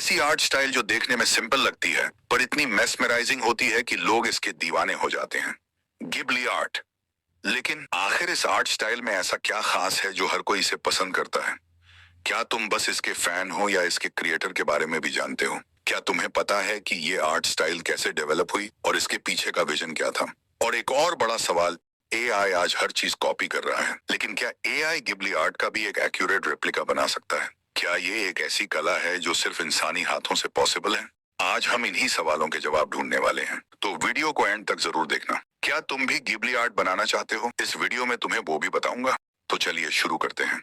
ऐसी art style जो देखने में सिंपल लगती है पर इतनी मेस्मराइजिंग होती है कि लोग इसके दीवाने हो जाते हैं। Ghibli art. लेकिन आखिर इस आर्ट स्टाइल में ऐसा क्या खास है जो हर कोई इसे पसंद करता है? क्या तुम बस इसके फैन हो या इसके क्रिएटर के बारे में भी जानते हो? क्या तुम्हें पता है कि ये आर्ट स्टाइल कैसे डेवलप हुई और इसके पीछे का विजन क्या था? और एक और बड़ा सवाल, एआई आज हर चीज कॉपी कर रहा है, लेकिन क्या एआई गिबली आर्ट का भी एक एक्यूरेट रेप्लिका बना सकता है? क्या ये एक ऐसी कला है जो सिर्फ इंसानी हाथों से पॉसिबल है? आज हम इन्हीं सवालों के जवाब ढूंढने वाले हैं, तो वीडियो को एंड तक जरूर देखना। क्या तुम भी गिबली आर्ट बनाना चाहते हो? इस वीडियो में तुम्हें वो भी बताऊंगा। तो चलिए शुरू करते हैं।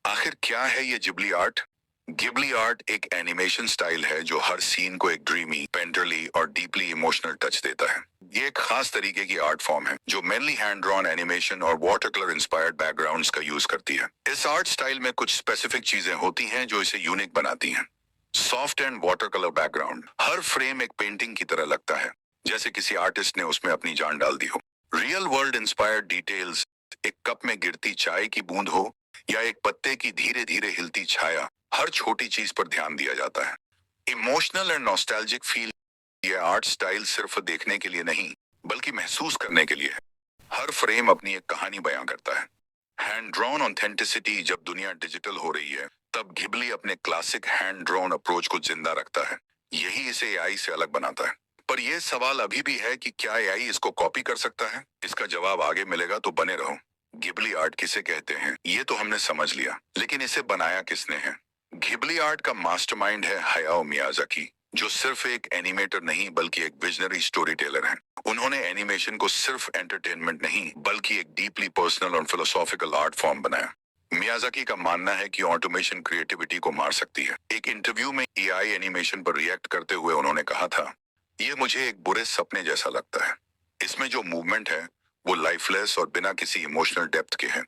आखिर क्या है ये गिबली आर्ट? गिबली आर्ट एक एनिमेशन स्टाइल है जो हर सीन को एक ड्रीमी, पेंडरली और डीपली इमोशनल टच देता है। ये एक खास तरीके की आर्ट फॉर्म है जो मेनली हैंड ड्रॉन एनिमेशन और वाटर कलर इंस्पायर्ड बैकग्राउंड्स का यूज करती है। इस आर्ट स्टाइल में कुछ स्पेसिफिक चीजें होती हैं जो इसे यूनिक बनाती हैं। Soft and water colour background. Her frame एक पेंटिंग की तरह लगता है, जैसे किसी आर्टिस्ट ने उसमें अपनी जान डाल दी हो। रियल वर्ल्ड इंस्पायर्ड डिटेल्स, एक कप में गिरती चाय की बूंद हो या एक पत्ते की धीरे धीरे हिलती छाया, हर छोटी चीज पर ध्यान दिया जाता है। Emotional and nostalgic feel. यह आर्ट स्टाइल सिर्फ देखने के लिए नहीं बल्कि महसूस करने के लिए है। हर फ्रेम अपनी एक कहानी बयां करता है। Hand drawn authenticity. जब दुनिया डिजिटल हो रही है तब घिबली अपने क्लासिक हैंड ड्रॉन अप्रोच को जिंदा रखता है। यही इसे एआई से अलग बनाता है। पर यह सवाल अभी भी है कि क्या एआई इसको कॉपी कर सकता है? इसका जवाब आगे मिलेगा, तो बने रहो। घिबली आर्ट किसे कहते हैं ये तो हमने समझ लिया, लेकिन इसे बनाया किसने है? घिबली आर्ट का मास्टरमाइंड है हायाओ मियाजाकी, जो सिर्फ एक एनिमेटर नहीं बल्कि एक विजनरी स्टोरी टेलर है। उन्होंने एनिमेशन को सिर्फ एंटरटेनमेंट नहीं बल्कि एक डीपली पर्सनल और फिलोसॉफिकल आर्ट फॉर्म बनाया। मियाजाकी का मानना है कि ऑटोमेशन क्रिएटिविटी को मार सकती है। एक इंटरव्यू में एआई एनिमेशन पर रिएक्ट करते हुए उन्होंने कहा था, ये मुझे एक बुरे सपने जैसा लगता है। इसमें जो मूवमेंट है वो लाइफलेस और बिना किसी इमोशनल डेप्थ के है।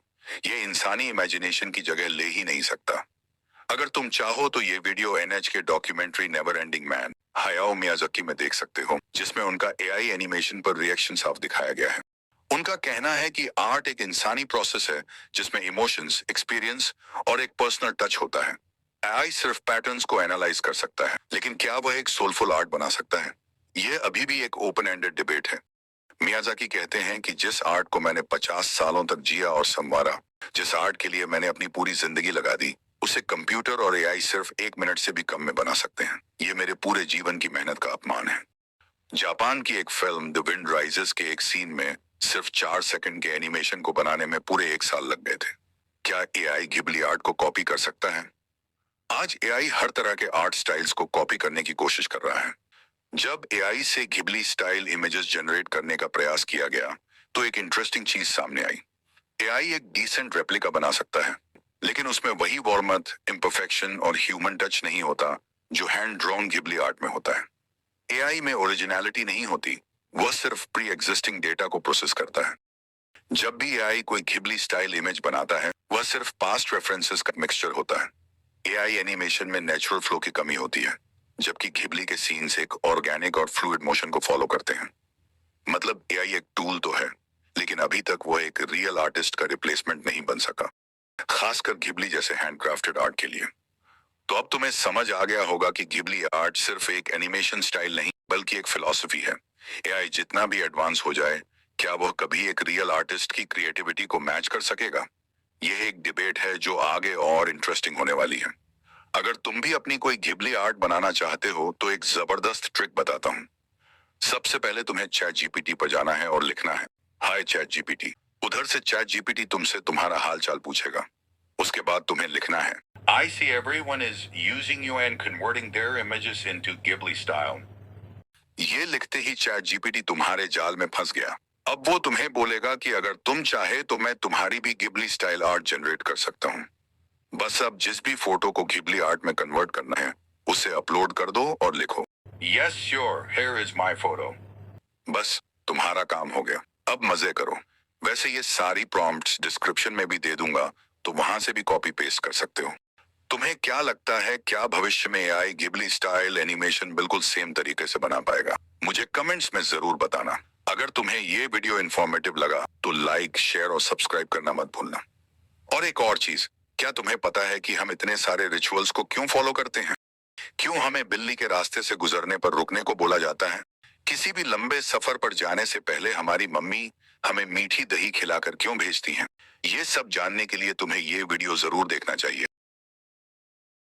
ये इंसानी इमेजिनेशन की जगह ले ही नहीं सकता। अगर तुम चाहो तो ये video NH K documentary never ending man Hayao Miyazaki में देख सकते हो, जिसमें उनका एआई एनिमेशन पर रिएक्शन साफ दिखाया गया है। उनका कहना है कि आर्ट एक इंसानी प्रोसेस है जिसमें इमोशंस, एक्सपीरियंस और एक पर्सनल टच होता है। एआई सिर्फ पैटर्न्स को एनालाइज कर सकता है, लेकिन क्या वह एक सोलफुल आर्ट बना सकता है? यह अभी भी एक ओपन एंडेड डिबेट है। मियाजाकी कहते हैं कि जिस आर्ट को मैंने 50 सालों तक जिया और संवारा, जिस आर्ट के लिए मैंने अपनी पूरी जिंदगी लगा दी, उसे कंप्यूटर और एआई सिर्फ 1 मिनट से भी कम में बना सकते हैं। ये मेरे पूरे जीवन की मेहनत का अपमान है। जापान की एक फिल्म द विंड राइजेस के एक सीन में सिर्फ 4 सेकंड के एनिमेशन को बनाने में पूरे 1 साल लग गए थे। क्या एआई घिबली आर्ट को कॉपी कर सकता है? आज एआई हर तरह के आर्ट स्टाइल्स को कॉपी करने की कोशिश कर रहा है। जब एआई से घिबली स्टाइल इमेजेस जनरेट करने का प्रयास किया गया तो एक इंटरेस्टिंग चीज सामने आई। एआई एक डिसेंट रेप्लिका बना सकता है, लेकिन उसमें वही वार्मथ, इम्परफेक्शन और ह्यूमन टच नहीं होता जो हैंड ड्रॉन घिबली आर्ट में होता है। एआई में ओरिजिनलिटी नहीं होती, वह सिर्फ प्री एग्जिस्टिंग डेटा को प्रोसेस करता है। जब भी एआई कोई घिबली स्टाइल इमेज बनाता है वह सिर्फ पास्ट रेफरेंसेस का मिक्सचर होता है। एआई एनिमेशन में नेचुरल फ्लो की कमी होती है, जबकि घिबली के सीन्स एक ऑर्गेनिक और फ्लूइड मोशन को फॉलो करते हैं। मतलब एआई एक टूल तो है, लेकिन अभी तक वो एक रियल आर्टिस्ट का रिप्लेसमेंट नहीं बन सका, खासकर घिबली जैसे हैंडक्राफ्टेड आर्ट के लिए। तो अब तुम्हें समझ आ गया होगा कि घिबली आर्ट सिर्फ एक एनिमेशन स्टाइल नहीं बल्कि एक फिलॉसफी है। एआई जितना भी एडवांस हो जाए, क्या वह कभी एक रियल आर्टिस्ट की क्रिएटिविटी को मैच कर सकेगा? यह एक डिबेट है जो आगे और इंटरेस्टिंग होने वाली है। अगर तुम भी अपनी कोई घिबली आर्ट बनाना चाहते हो तो एक जबरदस्त ट्रिक बताता हूँ। सबसे पहले तुम्हें चैट जीपीटी पर जाना है और लिखना है, हाय चैट जीपीटी। उधर से चैट जीपीटी तुमसे तुम्हारा हाल चाल पूछेगा। उसके बाद तुम्हें लिखना है, I see everyone is using you and converting their images into Ghibli style। ये लिखते ही चैट जीपीटी तुम्हारे जाल में फंस गया। अब वो तुम्हें बोलेगा कि अगर तुम चाहे तो मैं तुम्हारी भी गिबली स्टाइल आर्ट जनरेट कर सकता हूँ। बस अब जिस भी फोटो को घिबली आर्ट में कन्वर्ट करना है उसे अपलोड कर दो और लिखो, Yes sure, here is my photo। बस तुम्हारा काम हो गया। अब मजे करो। वैसे ये सारी प्रॉम्प्ट्स डिस्क्रिप्शन में भी दे दूंगा, तो वहां से भी कॉपी पेस्ट कर सकते हो। तुम्हें क्या लगता है, क्या भविष्य में एआई घिबली स्टाइल एनिमेशन बिल्कुल सेम तरीके से बना पाएगा? मुझे कमेंट्स में जरूर बताना। अगर तुम्हें ये वीडियो इन्फॉर्मेटिव लगा तो लाइक, शेयर और सब्सक्राइब करना मत भूलना। और एक और चीज, क्या तुम्हें पता है कि हम इतने सारे रिचुअल्स को क्यों फॉलो करते हैं? क्यों हमें बिल्ली के रास्ते से गुजरने पर रुकने को बोला जाता है? किसी भी लंबे सफर पर जाने से पहले हमारी मम्मी हमें मीठी दही खिलाकर क्यों भेजती हैं? ये सब जानने के लिए तुम्हें ये वीडियो जरूर देखना चाहिए।